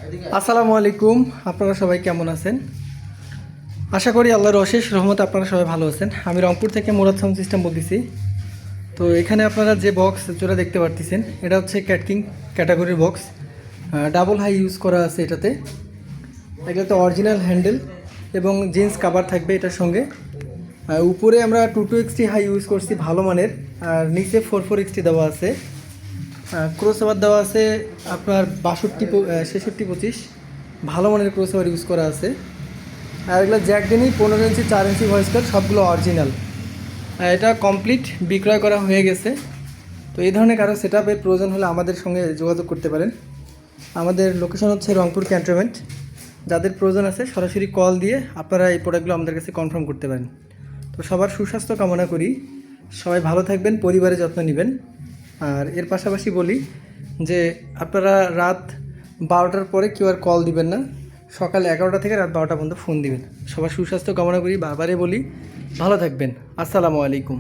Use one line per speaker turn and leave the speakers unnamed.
আসসালামু আলাইকুম। আপনারা সবাই কেমন আছেন? আশা করি আল্লাহর অশেষ রহমতে আপনারা সবাই ভালো আছেন। আমি রংপুর থেকে মুরাদ সাউন্ড সিস্টেম বলতেছি। তো এখানে আপনারা যে বক্স জোড়া দেখতে পারতেছেন, এটা হচ্ছে ক্যাটকিং ক্যাটাগরির বক্স। ডাবল হাই ইউজ করা আছে এটাতে। এটাতে অরিজিনাল হ্যান্ডেল এবং জিন্স কাভার থাকবে এটার সঙ্গে। উপরে আমরা 22XT হাই ইউজ করছি ভালো মানের, আর নিচে 44XT দেওয়া আছে। ক্রস ওভার দেওয়া আছে আপনার 62 66 25 ভালো মানের ক্রস ওভার ইউজ করা আছে। আর এগুলো জ্যাক ডেনি 15 ইঞ্চি 4 ইঞ্চি ভয়েস কাট সবগুলো অরিজিনাল। এটা কমপ্লিট বিক্রয় করা হয়ে গেছে। তো এই ধরনের কারো সেট আপের প্রয়োজন হলে আমাদের সঙ্গে যোগাযোগ করতে পারেন। আমাদের লোকেশন হচ্ছে রংপুর ক্যান্টনমেন্ট। যাদের প্রয়োজন আছে সরাসরি কল দিয়ে আপনারা এই প্রোডাক্টগুলো আমাদের কাছে কনফার্ম করতে পারেন। তো সবার সুস্বাস্থ্য কামনা করি, সবাই ভালো থাকবেন, পরিবারের যত্ন নেবেন। আর এর পাশাপাশি বলি যে আপনারা রাত 12টার পরে কেউ আর কল দিবেন না, সকাল 11টা থেকে রাত 12টা পর্যন্ত ফোন দিবেন। সবার সুস্বাস্থ্য কামনা করি, বারবারে বলি ভালো থাকবেন। আসসালামু আলাইকুম।